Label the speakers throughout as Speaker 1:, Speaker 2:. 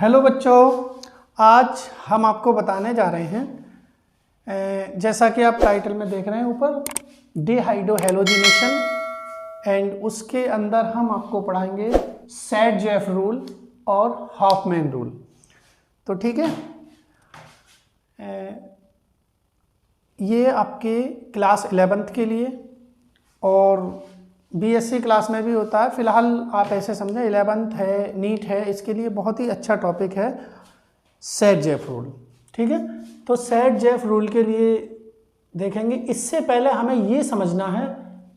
Speaker 1: Hello बच्चों, आज हम आपको बताने जा रहे हैं जैसा कि आप टाइटल में देख रहे हैं ऊपर डिहाइड्रोहैलोजिनेशन एंड उसके अंदर हम आपको पढ़ाएंगे सेट-जेफ रूल और हॉफमैन रूल। तो ठीक है, ये आपके क्लास 11th के लिए और बीएससी क्लास में भी होता है। फिलहाल आप ऐसे समझें 11th है, नीट है, इसके लिए बहुत ही अच्छा टॉपिक है सेट-जेफ रूल। ठीक है, तो सेट-जेफ रूल के लिए देखेंगे। इससे पहले हमें ये समझना है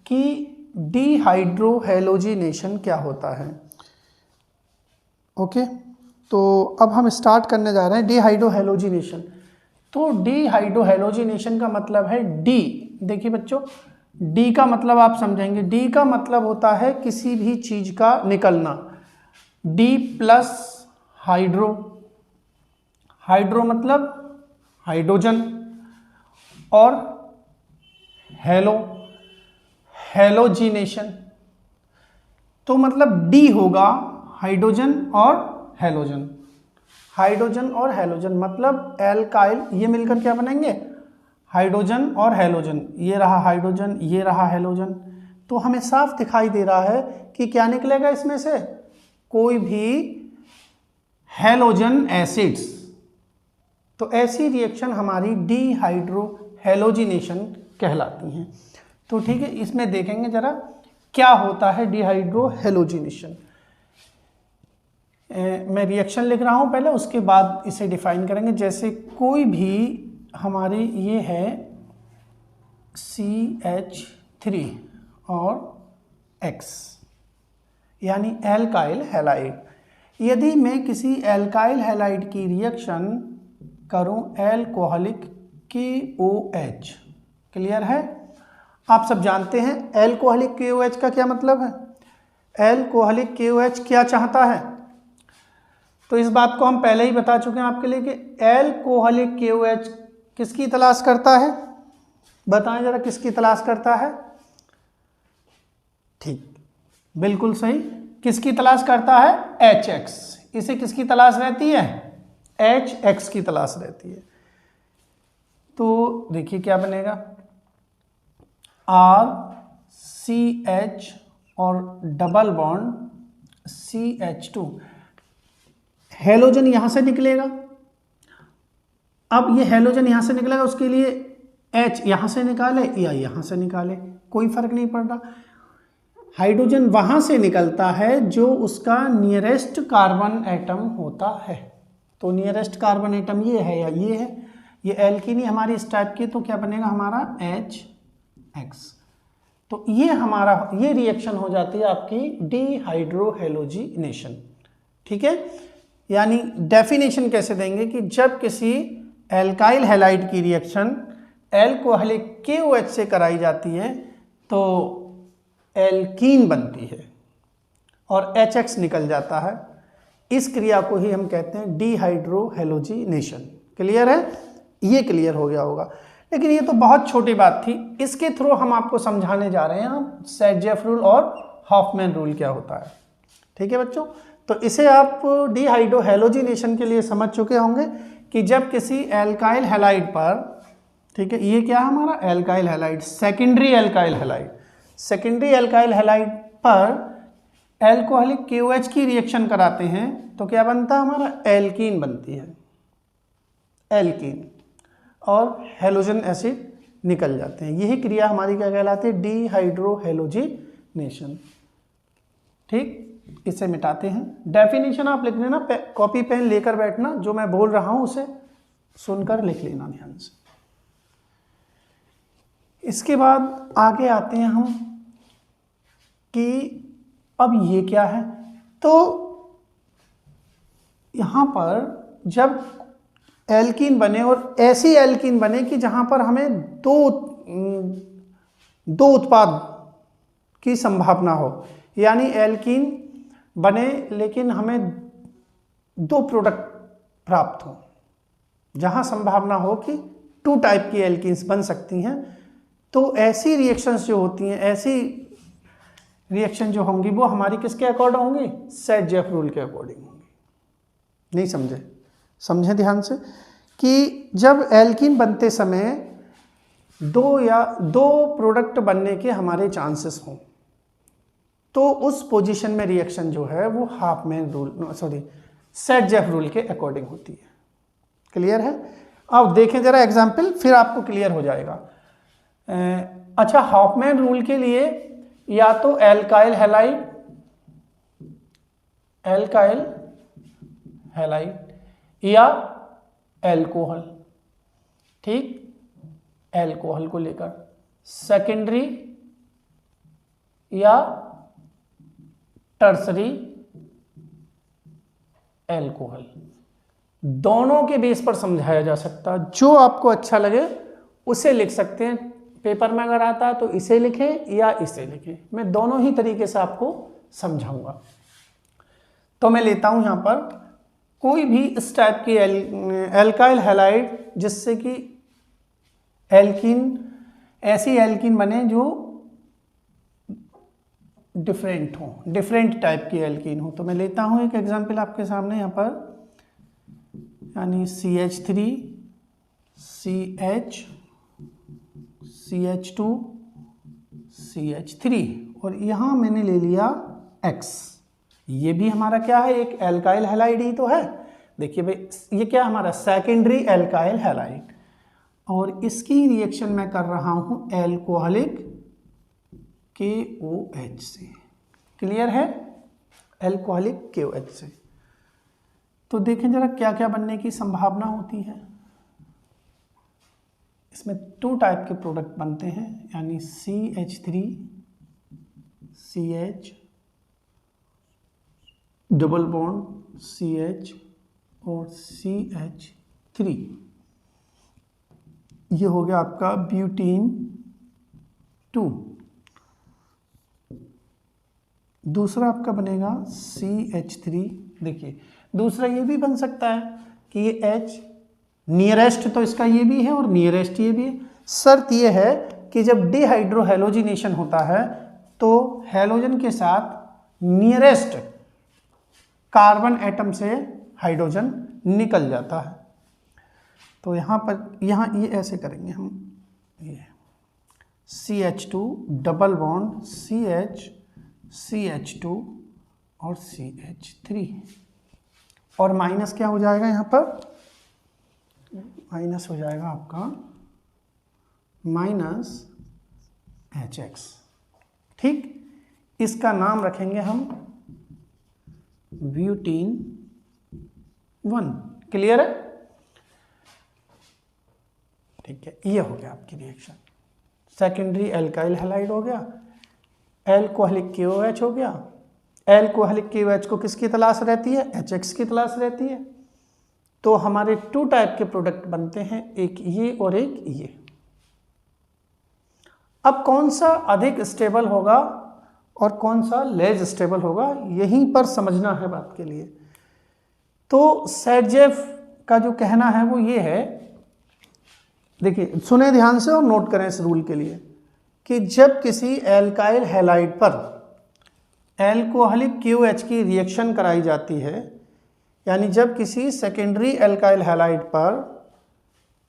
Speaker 1: कि डिहाइड्रोहैलोजिनेशन क्या होता है। ओके, तो अब हम स्टार्ट करने जा रहे हैं डिहाइड्रोहैलोजिनेशन। तो डिहाइड्रोहैलोजिनेशन का मतलब है डी। देखिए बच्चों, डी का मतलब आप समझेंगे, डी का मतलब होता है किसी भी चीज का निकलना। डी प्लस हाइड्रो, हाइड्रो मतलब हाइड्रोजन, और हेलो, हैलोजिनेशन। तो मतलब डी होगा हाइड्रोजन और हैलोजन। हाइड्रोजन और हैलोजन मतलब एल्काइल, ये मिलकर क्या बनेंगे? हाइड्रोजन और हैलोजन। ये रहा हाइड्रोजन, ये रहा हैलोजन। तो हमें साफ दिखाई दे रहा है कि क्या निकलेगा इसमें से, कोई भी हैलोजन एसिड्स। तो ऐसी रिएक्शन हमारी डिहाइड्रोहैलोजिनेशन कहलाती हैं। तो ठीक है, इसमें देखेंगे जरा क्या होता है डिहाइड्रोहैलोजिनेशन। मैं रिएक्शन लिख रहा हूं पहले, उसके बाद इसे डिफाइन करेंगे। जैसे कोई भी हमारी ये है CH3 और X यानी एल्काइल हैलाइड। यदि मैं किसी एल्काइल हैलाइड की रिएक्शन करूं एल्कोहलिक KOH, क्लियर है? आप सब जानते हैं एल्कोहलिक KOH का क्या मतलब है। एल्कोहलिक KOH क्या चाहता है, तो इस बात को हम पहले ही बता चुके हैं आपके लिए कि एल्कोहलिक KOH किसकी तलाश करता है। बताएं जरा, किसकी तलाश करता है? ठीक, बिल्कुल सही, किसकी तलाश करता है? HX। इसे किसकी तलाश रहती है? HX की तलाश रहती है। तो देखिए क्या बनेगा, RCH और डबल बॉन्ड CH2। हैलोजन यहां से निकलेगा। अब ये हैलोजन यहां से निकलेगा, उसके लिए H यहां से निकाले या यहां से निकाले, कोई फर्क नहीं पड़ रहा। हाइड्रोजन वहां से निकलता है जो उसका नियरेस्ट कार्बन एटम होता है। तो नियरेस्ट कार्बन एटम ये है या ये है, ये एल्कीनी हमारी इस टाइप की, तो क्या बनेगा हमारा HX। तो ये हमारा ये रिएक्शन हो जाती है आपकी डिहाइड्रोहैलोजिनेशन। ठीक है, यानी डेफिनेशन कैसे देंगे कि जब किसी एल्काइल हैलाइड की रिएक्शन एल्कोहलिक KOH से कराई जाती है तो एल्कीन बनती है और HX निकल जाता है। इस क्रिया को ही हम कहते हैं डिहाइड्रोहैलोजिनेशन। क्लियर है? ये क्लियर हो गया होगा। लेकिन ये तो बहुत छोटी बात थी, इसके थ्रू हम आपको समझाने जा रहे हैं हम सेट-जेफ रूल और हॉफमैन रूल क्या होता है। ठीक है बच्चों, तो इसे आप डिहाइड्रोहैलोजिनेशन के लिए समझ चुके होंगे कि जब किसी एल्काइल हैलाइड पर, ठीक है, ये क्या है हमारा alkyl halide, secondary alkyl halide, secondary alkyl halide पर एल्कोहलिक KOH की रिएक्शन कराते हैं तो क्या बनता है हमारा, एल्कीन बनती है, एल्कीन, और हैलोजन एसिड निकल जाते हैं। यही क्रिया हमारी क्या कहलाती है, डिहाइड्रोहैलोजिनेशन। ठीक, इसे मिटाते हैं। डेफिनेशन आप लिख लेना, कॉपी पेन लेकर बैठना, जो मैं बोल रहा हूं उसे सुनकर लिख लेना ध्यान से। इसके बाद आगे आते हैं हम कि अब ये क्या है। तो यहां पर जब एल्कीन बने और ऐसी एल्कीन बने कि जहां पर हमें दो उत्पाद की संभावना हो, यानी एल्कीन बने लेकिन हमें दो प्रोडक्ट प्राप्त हो, जहां संभावना हो कि 2 टाइप की एल्कीन्स बन सकती हैं। तो ऐसी रिएक्शंस जो होती हैं, ऐसी रिएक्शन जो होंगी वो हमारी किसके अकॉर्डिंग होंगी, सेट-जेफ रूल के अकॉर्डिंग होंगी। नहीं समझे? समझें ध्यान से कि जब एल्कीन बनते समय दो प्रोडक्ट बनने के हमारे चांसेस हों तो उस पोजीशन में रिएक्शन जो है वो हाफमैन रूल सेट-जेफ रूल के अकॉर्डिंग होती है। क्लियर है? अब देखें जरा एग्जाम्पल, फिर आपको क्लियर हो जाएगा। अच्छा, हाफमैन रूल के लिए या तो एल्काइल हैलाइड या एल्कोहल, ठीक, एल्कोहल को लेकर सेकेंडरी या टर्सरी एल्कोहल, दोनों के बेस पर समझाया जा सकता। जो आपको अच्छा लगे उसे लिख सकते हैं। पेपर में अगर आता है तो इसे लिखें या इसे लिखें, मैं दोनों ही तरीके से आपको समझाऊंगा। तो मैं लेता हूं यहां पर कोई भी इस टाइप की एल्काइल हैलाइड जिससे कि एल्कीन, ऐसी एल्कीन बने जो डिफरेंट हो, डिफरेंट टाइप की एल्कीन हो। तो मैं लेता हूं एक एग्जांपल आपके सामने यहां पर, यानी CH3 CH CH2 CH3 और यहां मैंने ले लिया X। ये भी हमारा क्या है, एक एल्काइल हैलाइड ही तो है। देखिए भाई, ये क्या हमारा सेकेंडरी एल्काइल हैलाइड, और इसकी रिएक्शन मैं कर रहा हूं एल्कोहलिक KOH से। क्लियर है? एल्कोहलिक KOH से। तो देखें जरा क्या क्या बनने की संभावना होती है। इसमें 2 टाइप के प्रोडक्ट बनते हैं, यानी CH3 CH double bond CH और CH3। ये हो गया आपका ब्यूटीन 2। दूसरा आपका बनेगा CH3। देखिए दूसरा ये भी बन सकता है कि ये H नियरेस्ट, तो इसका ये भी है और नियरेस्ट ये भी है। शर्त ये है कि जब डिहाइड्रोहेलोजिनेशन होता है तो हैलोजन के साथ नियरेस्ट कार्बन एटम से हाइड्रोजन निकल जाता है। तो यहाँ पर, यहाँ ये ऐसे करेंगे हम, ये CH2 double bond CH CH2 और CH3, और माइनस क्या हो जाएगा यहाँ पर, माइनस हो जाएगा आपका माइनस HX। ठीक, इसका नाम रखेंगे हम ब्यूटीन 1। क्लियर है? ठीक है, ये हो गया आपकी रिएक्शन। सेकेंडरी एल्काइल हैलाइड हो गया, एल्कोहलिक KOH हो गया। एल्कोहलिक KOH को किसकी तलाश रहती है? HX की तलाश रहती है। तो हमारे 2 टाइप के प्रोडक्ट बनते हैं, एक ये और एक ये। अब कौन सा अधिक स्टेबल होगा और कौन सा लेस स्टेबल होगा, यहीं पर समझना है बात के लिए। तो सेट-जेफ का जो कहना है वो ये है, देखिए सुने ध्यान से और नोट करें इस रूल के लिए, कि जब किसी एल्काइल हैलाइड पर एल्कोहलिक KOH की रिएक्शन कराई जाती है, यानी जब किसी सेकेंडरी एल्काइल हैलाइड पर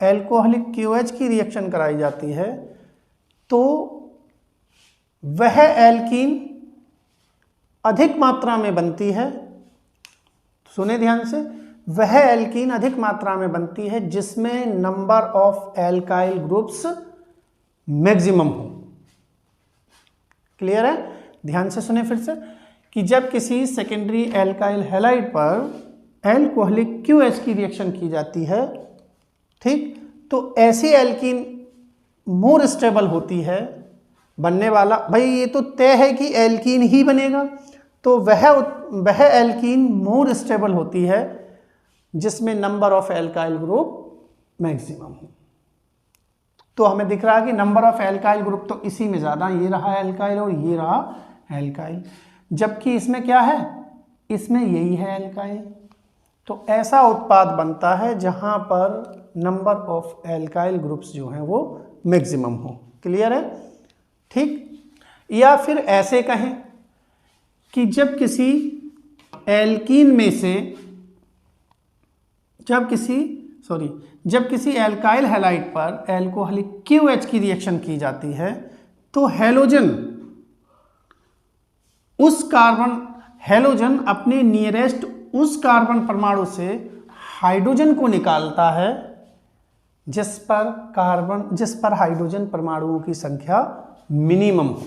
Speaker 1: एल्कोहलिक KOH की रिएक्शन कराई जाती है तो वह एल्कीन अधिक मात्रा में बनती है। सुने ध्यान से, वह एल्कीन अधिक मात्रा में बनती है जिसमें number of alkyl groups maximum हो। क्लियर है? ध्यान से सुने फिर से, कि जब किसी सेकेंडरी एल्काइल हैलाइड पर एल्कोहलिक KOH की रिएक्शन की जाती है, ठीक, तो ऐसी एल्कीन मोर स्टेबल होती है। बनने वाला, भाई ये तो तय है कि एल्कीन ही बनेगा, तो वह एल्कीन मोर स्टेबल होती है जिसमें number of alkyl group maximum हो। तो हमें दिख रहा है कि नंबर ऑफ एल्काइल ग्रुप तो इसी में ज़्यादा, ये रहा एल्काइल और ये रहा एल्काइल, जबकि इसमें क्या है, इसमें यही है एल्काइल। तो ऐसा उत्पाद बनता है जहां पर नंबर ऑफ एल्काइल ग्रुप्स जो हैं वो मैक्सिमम हो। क्लियर है? ठीक, या फिर ऐसे कहें कि जब किसी एल्कीन में से जब किसी एल्काइल हैलाइड पर एल्कोहलिक QH की रिएक्शन की जाती है तो हेलोजन अपने नियरेस्ट उस कार्बन परमाणु से हाइड्रोजन को निकालता है जिस पर हाइड्रोजन परमाणुओं की संख्या मिनिमम हो।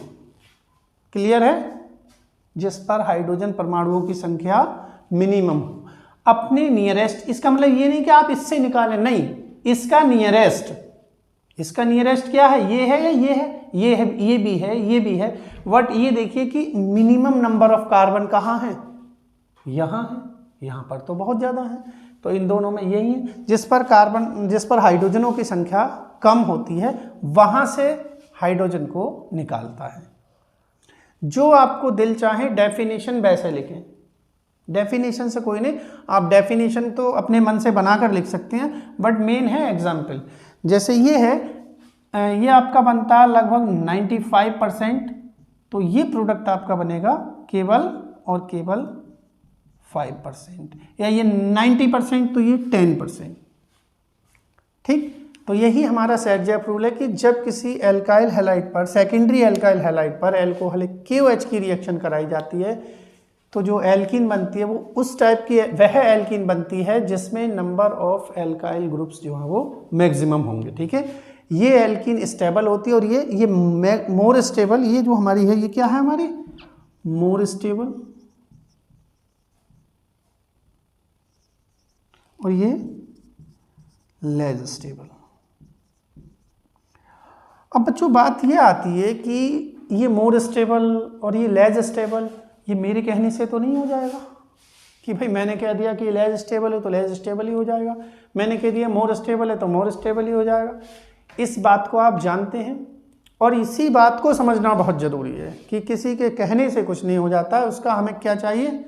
Speaker 1: क्लियर है? जिस पर हाइड्रोजन परमाणुओं की संख्या मिनिमम हो अपने नियरेस्ट। इसका मतलब ये नहीं कि आप इससे निकालें, नहीं, इसका नियरेस्ट क्या है? ये है या ये है? ये है, ये भी है, ये भी है। बट ये देखिए कि मिनिमम नंबर ऑफ कार्बन कहाँ है? यहाँ है। यहाँ पर तो बहुत ज़्यादा है, तो इन दोनों में यही है। जिस पर हाइड्रोजनों की संख्या कम होती है वहाँ से हाइड्रोजन को निकालता है। जो आपको दिल चाहे डेफिनेशन वैसे लिखें, डेफिनेशन से कोई नहीं, आप डेफिनेशन तो अपने मन से बनाकर लिख सकते हैं, बट मेन है एग्जाम्पल। जैसे ये है, ये आपका बनता है लगभग 95%, तो ये प्रोडक्ट आपका बनेगा केवल और केवल 5%, या ये 90% तो ये 10%। ठीक, तो यही हमारा सेट-जैप रूल है कि जब किसी एल्काइल हैलाइड पर, सेकेंडरी एल्काइल हैलाइड पर एल्कोहलिक KOH की रिएक्शन कराई जाती है तो जो एल्कीन बनती है वो उस टाइप की वह एल्कीन बनती है जिसमें नंबर ऑफ एल्काइल ग्रुप्स जो है वो मैक्सिमम होंगे। ठीक है, ये एल्कीन स्टेबल होती है और ये मोर स्टेबल, ये जो हमारी है ये क्या है हमारी मोर स्टेबल, और ये लेस स्टेबल। अब बच्चों बात ये आती है कि ये मोर स्टेबल और ये लेस स्टेबल, ये मेरे कहने से तो नहीं हो जाएगा कि भाई मैंने कह दिया कि लेस स्टेबल है तो लेस स्टेबल ही हो जाएगा, मैंने कह दिया मोर स्टेबल है तो मोर स्टेबल ही हो जाएगा। इस बात को आप जानते हैं और इसी बात को समझना बहुत ज़रूरी है कि किसी के कहने से कुछ नहीं हो जाता, उसका हमें क्या चाहिए?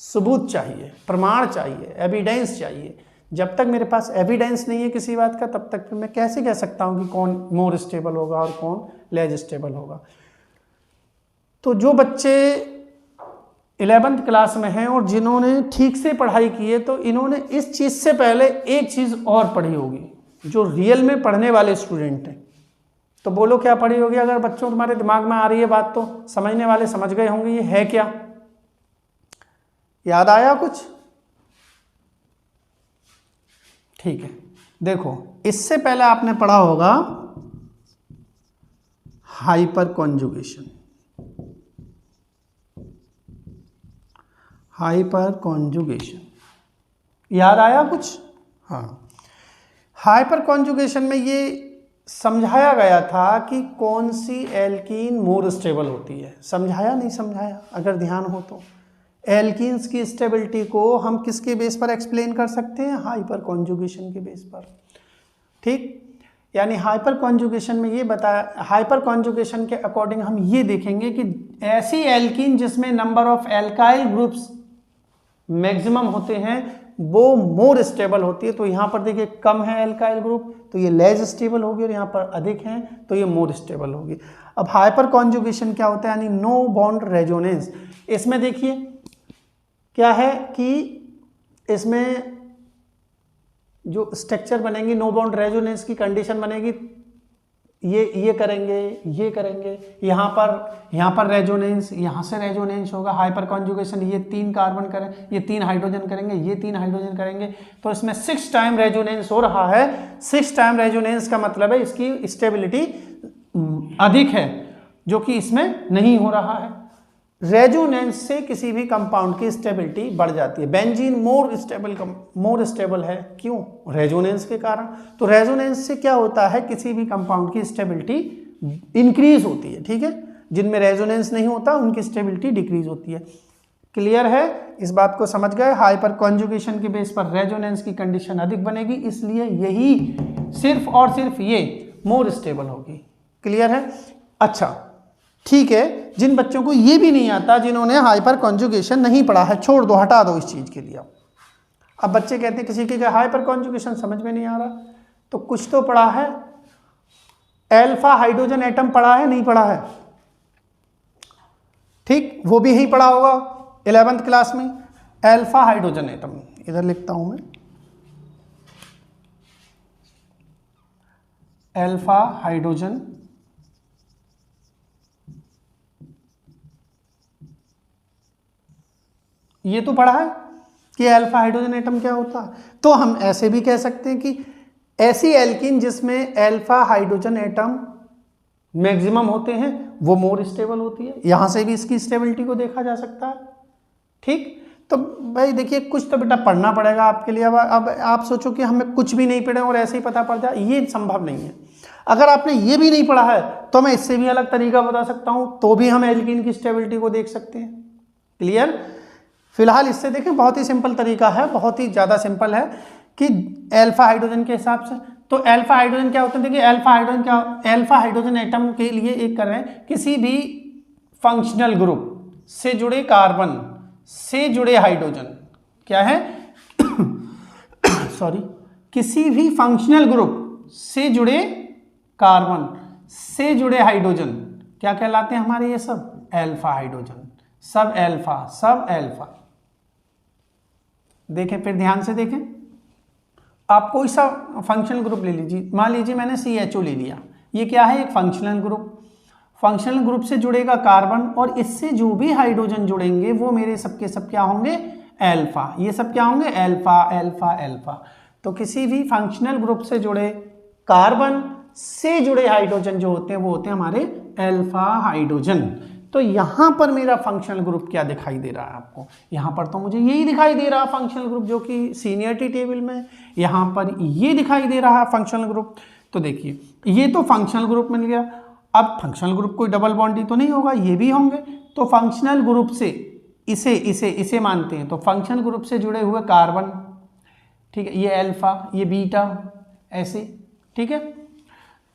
Speaker 1: सबूत चाहिए, प्रमाण चाहिए, एविडेंस चाहिए। जब तक मेरे पास एविडेंस नहीं है किसी बात का तब तक फिर मैं कैसे कह सकता हूँ कि कौन मोर स्टेबल होगा और कौन लेस स्टेबल होगा। तो जो बच्चे 11th क्लास में हैं और जिन्होंने ठीक से पढ़ाई की है तो इन्होंने इस चीज़ से पहले एक चीज़ और पढ़ी होगी, जो रियल में पढ़ने वाले स्टूडेंट हैं। तो बोलो क्या पढ़ी होगी? अगर बच्चों तुम्हारे दिमाग में आ रही है बात तो समझने वाले समझ गए होंगे ये है क्या। याद आया कुछ? ठीक है, देखो इससे पहले आपने पढ़ा होगा हाइपर कॉन्जुगेशन। हाइपर कॉन्जुगेशन याद आया कुछ? हाँ, हाइपर कॉन्जुगेशन में ये समझाया गया था कि कौन सी एल्कीन मोर स्टेबल होती है। समझाया नहीं समझाया? अगर ध्यान हो तो एल्कीन्स की स्टेबिलिटी को हम किसके बेस पर एक्सप्लेन कर सकते हैं? हाइपर कॉन्जुगेशन के बेस पर। ठीक, यानी हाइपर कॉन्जुगेशन में ये बताया, हाइपर कॉन्जुगेशन के अकॉर्डिंग हम ये देखेंगे कि ऐसी एल्कीन जिसमें number of alkyl groups maximum होते हैं वो मोर स्टेबल होती है। तो यहाँ पर देखिए कम है एल्काइल ग्रुप तो ये लेस स्टेबल होगी, और यहाँ पर अधिक है तो ये मोर स्टेबल होगी। अब हाइपर कॉन्जुगेशन क्या होता है? यानी नो बॉन्ड रेजोनेंस। इसमें देखिए क्या है कि इसमें जो स्ट्रक्चर बनेंगी, नो बॉन्ड रेजोनेंस की कंडीशन बनेगी, ये करेंगे, यहाँ पर रेजोनेंस, यहाँ से रेजोनेंस होगा। हाइपर कॉन्जुगेशन, ये 3 कार्बन करें, ये 3 हाइड्रोजन करेंगे, ये 3 हाइड्रोजन करेंगे, तो इसमें 6 टाइम रेजोनेंस हो रहा है। 6 टाइम रेजोनेंस का मतलब है इसकी स्टेबिलिटी अधिक है, जो कि इसमें नहीं हो रहा है। रेजोनेंस से किसी भी कंपाउंड की स्टेबिलिटी बढ़ जाती है। बेंजीन मोर स्टेबल है, क्यों? रेजोनेंस के कारण। तो रेजोनेंस से क्या होता है? किसी भी कंपाउंड की स्टेबिलिटी इंक्रीज होती है। ठीक है, जिनमें रेजोनेंस नहीं होता उनकी स्टेबिलिटी डिक्रीज होती है। क्लियर है? इस बात को समझ गए? हाइपर कॉन्जुगेशन के बेस पर रेजोनेंस की कंडीशन अधिक बनेगी, इसलिए यही सिर्फ और सिर्फ ये मोर स्टेबल होगी। क्लियर है? अच्छा ठीक है, जिन बच्चों को ये भी नहीं आता, जिन्होंने हाइपर कॉन्जुगेशन नहीं पढ़ा है, छोड़ दो, हटा दो इस चीज़ के लिए। अब बच्चे कहते हैं किसी के हाइपर कॉन्जुगेशन समझ में नहीं आ रहा, तो कुछ तो पढ़ा है। अल्फा हाइड्रोजन एटम पढ़ा है, नहीं पढ़ा है? ठीक, वो भी यही पढ़ा होगा 11th क्लास में। अल्फा हाइड्रोजन एटम, इधर लिखता हूं मैं, अल्फा हाइड्रोजन ये तो पढ़ा है कि अल्फा हाइड्रोजन एटम क्या होता है। तो हम ऐसे भी कह सकते हैं कि ऐसी एल्कीन जिसमें अल्फा हाइड्रोजन एटम मैक्सिमम होते हैं वो मोर स्टेबल होती है। यहां से भी इसकी स्टेबिलिटी को देखा जा सकता है। ठीक, तो भाई देखिए कुछ तो बेटा पढ़ना पड़ेगा आपके लिए। अब आप सोचो कि हमें कुछ भी नहीं पढ़े और ऐसे ही पता पड़ जाए, ये संभव नहीं है। अगर आपने ये भी नहीं पढ़ा है तो मैं इससे भी अलग तरीका बता सकता हूं, तो भी हम एल्कीन की स्टेबिलिटी को देख सकते हैं। क्लियर? फिलहाल इससे देखें, बहुत ही सिंपल तरीका है, बहुत ही ज़्यादा सिंपल है कि अल्फा हाइड्रोजन के हिसाब से। तो अल्फा हाइड्रोजन क्या होता है? देखिए अल्फा हाइड्रोजन एटम के लिए एक कर रहे हैं, किसी भी फंक्शनल ग्रुप से जुड़े कार्बन से जुड़े हाइड्रोजन क्या है सॉरी, किसी भी फंक्शनल ग्रुप से जुड़े कार्बन से जुड़े हाइड्रोजन क्या कहलाते हैं हमारे? ये सब अल्फा हाइड्रोजन, सब अल्फा। देखें, फिर ध्यान से देखें, आप कोई सा फंक्शनल ग्रुप ले लीजिए। मान लीजिए मैंने CHO ले लिया, ये क्या है? एक फंक्शनल ग्रुप। फंक्शनल ग्रुप से जुड़ेगा कार्बन और इससे जो भी हाइड्रोजन जुड़ेंगे वो मेरे सबके सब क्या होंगे? अल्फा। ये सब क्या होंगे? अल्फा। तो किसी भी फंक्शनल ग्रुप से जुड़े कार्बन से जुड़े हाइड्रोजन जो होते हैं वो होते हैं हमारे अल्फा हाइड्रोजन। तो यहां पर मेरा फंक्शनल ग्रुप क्या दिखाई दे रहा है आपको? यहां पर तो मुझे यही दिखाई दे रहा है फंक्शनल ग्रुप, जो कि सीनियरिटी टेबल में यहां पर ये दिखाई दे रहा है फंक्शनल ग्रुप। तो देखिए ये तो फंक्शनल ग्रुप मिल गया। अब फंक्शनल ग्रुप कोई डबल बॉन्डी तो नहीं होगा, ये भी होंगे। तो फंक्शनल ग्रुप से इसे मानते हैं। तो फंक्शनल ग्रुप से जुड़े हुए कार्बन, ठीक है, ये अल्फा, ये बीटा, ऐसे, ठीक है।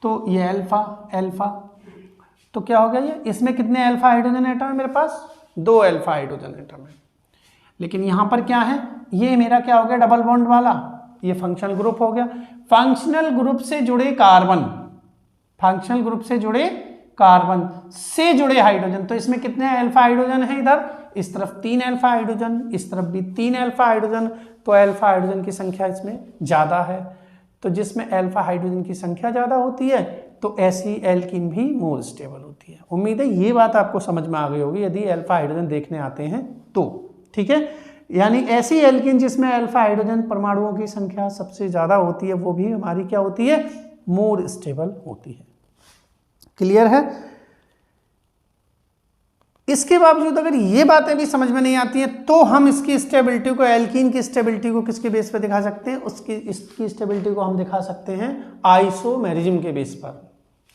Speaker 1: तो ये अल्फा, तो क्या हो गया ये? इसमें कितने अल्फा हाइड्रोजन एटम है मेरे पास? 2 अल्फा हाइड्रोजन एटम है। लेकिन यहां पर क्या है? ये मेरा क्या हो गया? डबल बॉन्ड वाला, ये फंक्शनल ग्रुप हो गया। फंक्शनल ग्रुप से जुड़े कार्बन, फंक्शनल ग्रुप से जुड़े कार्बन से जुड़े हाइड्रोजन, तो इसमें कितने अल्फा हाइड्रोजन है? इधर इस तरफ 3 अल्फा हाइड्रोजन, इस तरफ भी 3 अल्फा हाइड्रोजन। तो अल्फा हाइड्रोजन की संख्या इसमें ज्यादा है। तो जिसमें अल्फा हाइड्रोजन की संख्या ज्यादा होती है तो ऐसी एल्कीन भी मोर स्टेबल होती है। उम्मीद है ये बात आपको समझ में आ गई होगी यदि अल्फा हाइड्रोजन देखने आते हैं तो, ठीक है। यानी ऐसी एल्कीन जिसमें अल्फा हाइड्रोजन परमाणुओं की संख्या सबसे ज्यादा होती है वो भी हमारी क्या होती है? मोर स्टेबल होती है। क्लियर है? इसके बावजूद अगर ये बातें भी समझ में नहीं आती हैं तो हम इसकी स्टेबिलिटी को, एल्कीन की स्टेबिलिटी को किसके बेस पर दिखा सकते हैं? इसकी स्टेबिलिटी को हम दिखा सकते हैं आइसोमेरिज्म के बेस पर,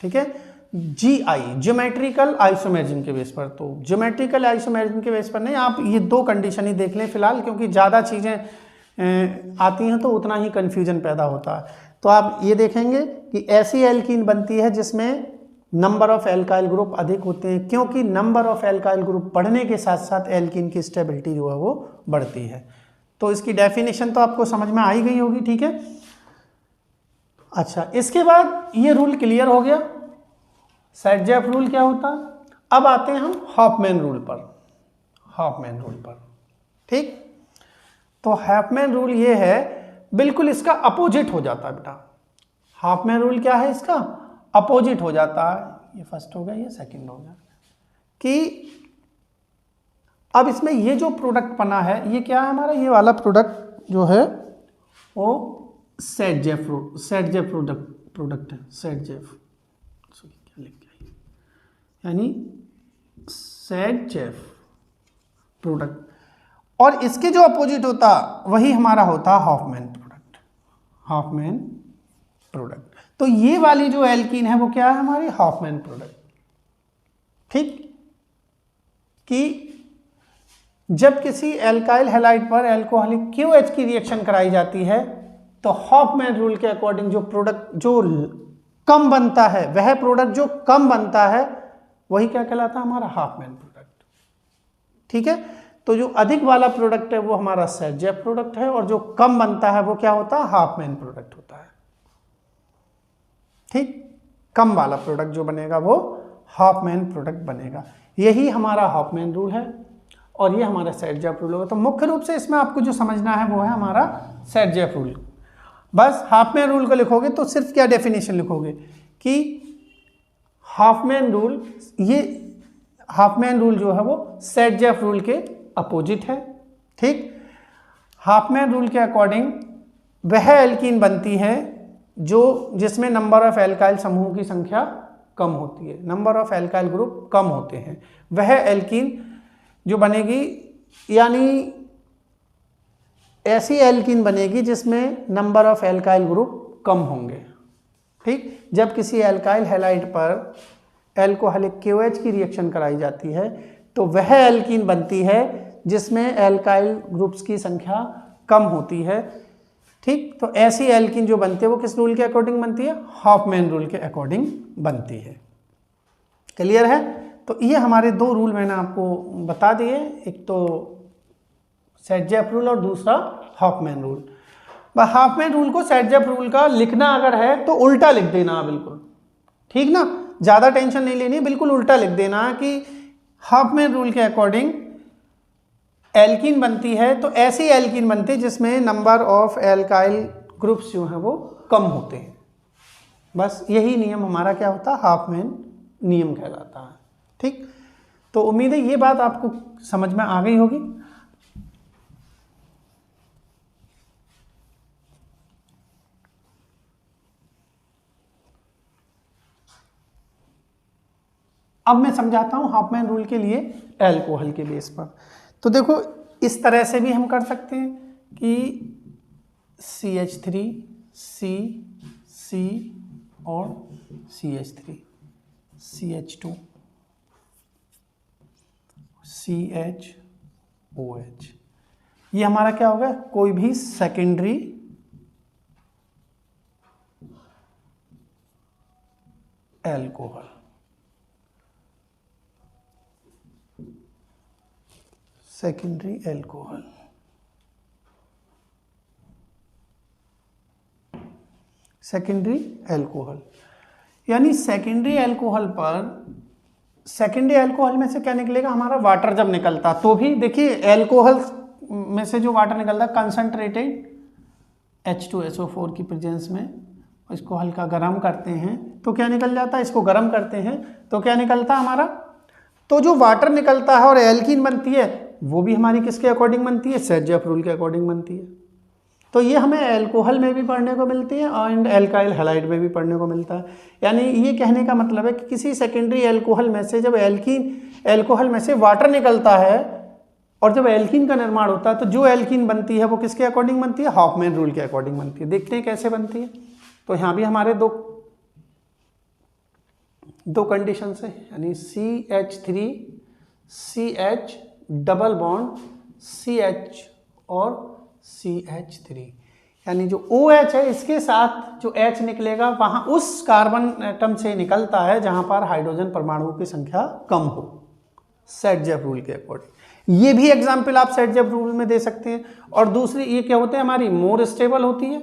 Speaker 1: ठीक है। GI, ज्योमेट्रिकल आइसोमेरिज्म के बेस पर। तो ज्योमेट्रिकल आइसोमेरिज्म के बेस पर नहीं, आप ये 2 कंडीशन ही देख लें फिलहाल, क्योंकि ज़्यादा चीज़ें आती हैं तो उतना ही कन्फ्यूजन पैदा होता है। तो आप ये देखेंगे कि ऐसी एल्कीन बनती है जिसमें नंबर ऑफ एल्काइल ग्रुप अधिक होते हैं, क्योंकि नंबर ऑफ एल्काइल ग्रुप बढ़ने के साथ साथ एल्कीन की स्टेबिलिटी जो है वो बढ़ती है। तो इसकी डेफिनेशन तो आपको समझ में आ ही गई होगी, ठीक है। अच्छा, इसके बाद ये रूल क्लियर हो गया, सेट-जेफ रूल क्या होता है। अब आते हैं हम हॉफमैन रूल पर, ठीक। तो हॉफमैन रूल ये है, बिल्कुल इसका अपोजिट हो जाता है बेटा। हॉफमैन रूल क्या है? इसका अपोजिट हो जाता है। ये फर्स्ट हो गया, ये सेकंड हो गया। कि अब इसमें ये जो प्रोडक्ट बना है ये क्या है हमारा? ये वाला प्रोडक्ट जो है वो सेट-जेफ प्रोडक्ट है। सेट-जेफ क्या लिख गया, यानी सेट-जेफ प्रोडक्ट। और इसके जो अपोजिट होता वही हमारा होता हॉफमैन प्रोडक्ट। तो ये वाली जो एल्कीन है वो क्या है हमारी? हॉफमैन प्रोडक्ट, ठीक। कि जब किसी एल्काइल हैलाइड पर एल्कोहलिक QH की रिएक्शन कराई जाती है तो हॉफमैन रूल के अकॉर्डिंग जो प्रोडक्ट जो कम बनता है, वह प्रोडक्ट जो कम बनता है वही क्या कहलाता है? हमारा हॉफमैन प्रोडक्ट, ठीक है। तो जो अधिक वाला प्रोडक्ट है वो हमारा सेट-जेफ प्रोडक्ट है और जो कम बनता है वो क्या होता है? हॉफमैन प्रोडक्ट होता है, ठीक। कम वाला प्रोडक्ट जो बनेगा वो हॉफमैन प्रोडक्ट बनेगा। यही हमारा हॉफमैन रूल है और ये हमारा सेट-जेफ रूल होगा। तो मुख्य रूप से इसमें आपको जो समझना है वो है हमारा सेट-जेफ रूल। बस हाफमैन रूल को लिखोगे तो सिर्फ क्या डेफिनेशन लिखोगे कि हाफमैन रूल, ये हाफमैन रूल जो है वो सेट-जेफ रूल के अपोजिट है। ठीक, हाफमैन रूल के अकॉर्डिंग वह एल्कीन बनती है जो जिसमें नंबर ऑफ एल्काइल समूह की संख्या कम होती है, नंबर ऑफ एल्काइल ग्रुप कम होते हैं, वह एल्कीन जो बनेगी, यानी ऐसी एल्कीन बनेगी जिसमें नंबर ऑफ एल्काइल ग्रुप कम होंगे। ठीक, जब किसी एल्काइल हैलाइड पर एल्कोहलिक KOH की रिएक्शन कराई जाती है तो वह एल्कीन बनती है जिसमें एल्काइल ग्रुप्स की संख्या कम होती है। ठीक, तो ऐसी एल्कीन जो बनती है वो किस रूल के अकॉर्डिंग बनती है? हाफमैन रूल के अकॉर्डिंग बनती है। क्लियर है? तो ये हमारे दो रूल मैंने आपको बता दिए, एक तो सेट-जेफ रूल और दूसरा हाफमैन रूल। हाफमैन रूल को सेट-जेफ रूल का लिखना अगर है तो उल्टा लिख देना बिल्कुल, ठीक ना, ज़्यादा टेंशन नहीं लेनी, बिल्कुल उल्टा लिख देना कि हाफमैन रूल के अकॉर्डिंग एल्कीन बनती है तो ऐसी एल्कीन बनती है जिसमें नंबर ऑफ एल्काइल ग्रुप्स जो हैं वो कम होते हैं। बस यही नियम हमारा क्या होता है? हाफमैन नियम कहलाता है। ठीक, तो उम्मीद है ये बात आपको समझ में आ गई होगी। अब मैं समझाता हूँ हाफमैन रूल के लिए एल्कोहल के बेस पर। तो देखो इस तरह से भी हम कर सकते हैं कि CH3 C और CH3 CH2 CHOH, ये हमारा क्या होगा? कोई भी secondary alcohol, secondary alcohol. Secondary alcohol यानी सेकेंडरी एल्कोहल पर, सेकेंडरी एल्कोहल में से क्या निकलेगा? हमारा वाटर जब निकलता, तो भी देखिए एल्कोहल में से जो वाटर निकलता कंसंट्रेटेड H2SO4 की प्रेजेंस में, इसको हल्का गर्म करते हैं तो क्या निकल जाता है? इसको गर्म करते हैं तो क्या निकलता है हमारा? तो जो वाटर निकलता है और एल्कीन बनती है वो भी हमारी किसके अकॉर्डिंग बनती है? सेट-जेफ रूल के अकॉर्डिंग बनती है। तो ये हमें एल्कोहल में भी पढ़ने को मिलती है एंड एल्काइल हैलाइड में भी पढ़ने को मिलता है। यानी ये कहने का मतलब है कि किसी सेकेंडरी एल्कोहल में से जब एल्कोहल में से वाटर निकलता है और जब एल्कीन का निर्माण होता है तो जो एल्कीन बनती है वो किसके अकॉर्डिंग बनती है? हाफमैन रूल के अकॉर्डिंग बनती है। देखते हैं कैसे बनती है। तो यहाँ भी हमारे दो कंडीशन है, यानी CH3 CH double bond CH और CH3, यानी जो OH है इसके साथ जो H निकलेगा वहां उस कार्बन एटम से निकलता है जहां पर हाइड्रोजन परमाणुओं की संख्या कम हो, सेट-जेफ रूल के अकॉर्डिंग। ये भी एग्जाम्पल आप सेट-जेफ रूल में दे सकते हैं। और दूसरी ये क्या होते हैं? हमारी मोर स्टेबल होती है,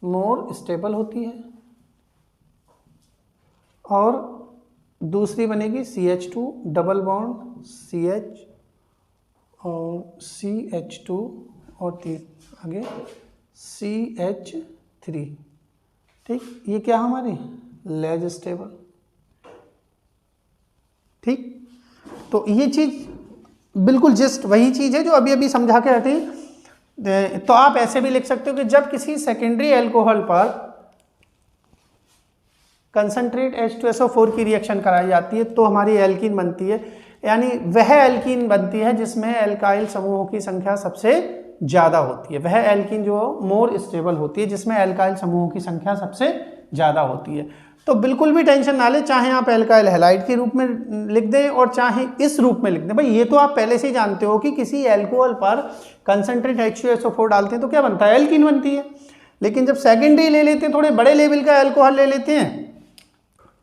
Speaker 1: मोर स्टेबल होती है। और दूसरी बनेगी CH2 डबल बॉन्ड CH और CH2 और आगे CH3। ठीक, ये क्या हमारी लेज स्टेबल। ठीक, तो ये चीज बिल्कुल जस्ट वही चीज है जो अभी अभी समझा के हटे। तो आप ऐसे भी लिख सकते हो कि जब किसी सेकेंडरी एल्कोहल पर कंसंट्रेट H2SO4 की रिएक्शन कराई जाती है तो हमारी एल्कीन बनती है, यानी वह एल्कीन बनती है जिसमें एल्काइल समूहों की संख्या सबसे ज़्यादा होती है। वह एल्कीन जो मोर स्टेबल होती है जिसमें एल्काइल समूहों की संख्या सबसे ज़्यादा होती है। तो बिल्कुल भी टेंशन ना ले, चाहे आप एल्काइल हैलाइड के रूप में लिख दें और चाहे इस रूप में लिख दें। भाई ये तो आप पहले से ही जानते हो कि किसी एल्कोहल पर कंसंट्रेट H2SO4 डालते हैं तो क्या बनता है? एल्कीन बनती है। लेकिन जब सेकेंडरी ले लेते हैं, थोड़े बड़े लेवल का एल्कोहल ले लेते हैं,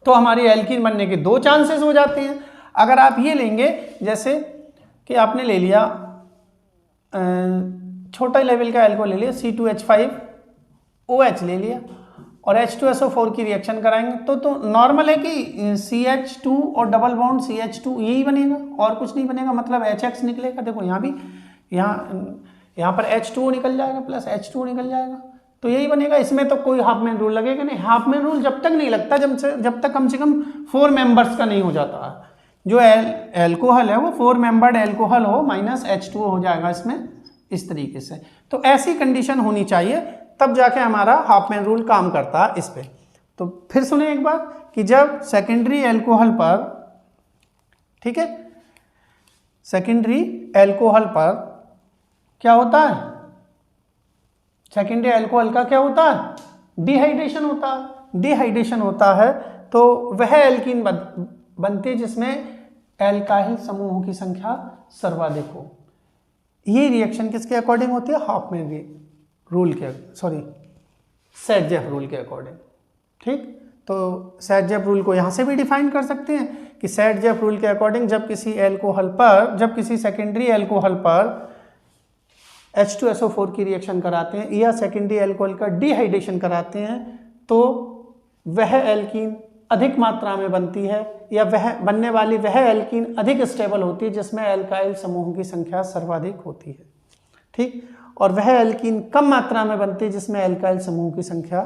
Speaker 1: तो हमारी एल्कीन बनने के दो चांसेस हो जाते हैं। अगर आप ये लेंगे जैसे कि आपने ले लिया छोटा लेवल का एल्कोहल ले लिया C2H5OH ले लिया और H2SO4 की रिएक्शन कराएंगे तो नॉर्मल है कि CH2 और डबल बॉन्ड CH2 यही बनेगा और कुछ नहीं बनेगा, मतलब HX निकलेगा। देखो यहाँ भी यहाँ पर H2O निकल जाएगा प्लस H2O निकल जाएगा तो यही बनेगा। इसमें तो कोई हाफमैन रूल लगेगा नहीं। हाफमैन रूल जब तक नहीं लगता जब तक कम से कम 4 मेंबर्स का नहीं हो जाता। जो एल्कोहल है वो 4 मेंबर्ड एल्कोहल हो माइनस H2O हो जाएगा इसमें, इस तरीके से। तो ऐसी कंडीशन होनी चाहिए, तब जाके हमारा हाफमैन रूल काम करता है इस पे। तो फिर सुने एक बार कि जब सेकेंडरी एल्कोहल पर, ठीक है, सेकेंडरी एल्कोहल पर क्या होता है, सेकेंडरी एल्कोहल का क्या होता है, डिहाइड्रेशन होता है। डिहाइड्रेशन होता है तो वह एल्कीन बनती है जिसमें एल्काइल समूहों की संख्या सर्वाधिक हो। ये रिएक्शन किसके अकॉर्डिंग होती है, हाफमैन रूल के, सॉरी सेट-जेफ रूल के अकॉर्डिंग। ठीक, तो सेट-जेफ रूल को यहाँ से भी डिफाइन कर सकते हैं कि सेट-जेफ रूल के अकॉर्डिंग जब किसी एल्कोहल पर, जब किसी सेकेंडरी एल्कोहल पर H2SO4 की रिएक्शन कराते हैं या सेकेंडरी एल्कोहल का डिहाइड्रेशन कराते हैं तो वह एल्कीन अधिक मात्रा में बनती है, या वह बनने वाली वह एल्कीन अधिक स्टेबल होती है जिसमें एल्काइल समूहों की संख्या सर्वाधिक होती है। ठीक, और वह एल्कीन कम मात्रा में बनती है जिसमें एल्काइल समूहों की संख्या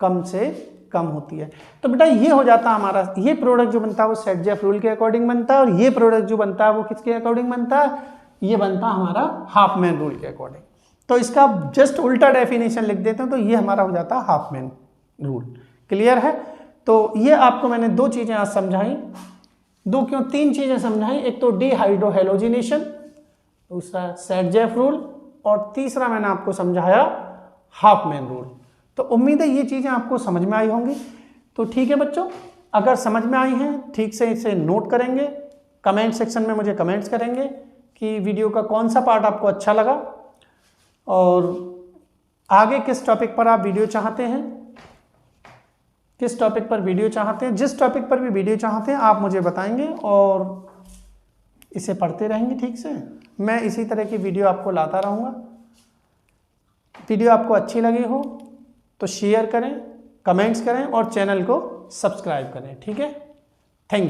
Speaker 1: कम से कम होती है। तो बेटा ये हो जाता है हमारा, ये प्रोडक्ट जो बनता है वो सेट-जेफ रूल के अकॉर्डिंग बनता है, और ये प्रोडक्ट जो बनता है वो किसके अकॉर्डिंग बनता है, ये बनता है हमारा हाफमैन रूल के अकॉर्डिंग। तो इसका जस्ट उल्टा डेफिनेशन लिख देते हैं तो ये हमारा हो जाता है हाफमैन रूल। क्लियर है? तो ये आपको मैंने 2 चीजें आज समझाई, 2 क्यों 3 चीजें समझाई। एक तो डिहाइड्रोहेलोजिनेशन, दूसरा सेट-जेफ रूल, और तीसरा मैंने आपको समझाया हाफमैन रूल। तो उम्मीद है ये चीजें आपको समझ में आई होंगी। तो ठीक है बच्चों, अगर समझ में आई हैं ठीक से इसे नोट करेंगे, कमेंट सेक्शन में मुझे कमेंट्स करेंगे कि वीडियो का कौन सा पार्ट आपको अच्छा लगा और आगे किस टॉपिक पर आप वीडियो चाहते हैं, किस टॉपिक पर वीडियो चाहते हैं। जिस टॉपिक पर भी वीडियो चाहते हैं आप मुझे बताएंगे और इसे पढ़ते रहेंगे। ठीक से मैं इसी तरह की वीडियो आपको लाता रहूँगा। वीडियो आपको अच्छी लगी हो तो शेयर करें, कमेंट्स करें और चैनल को सब्सक्राइब करें। ठीक है, थैंक यू।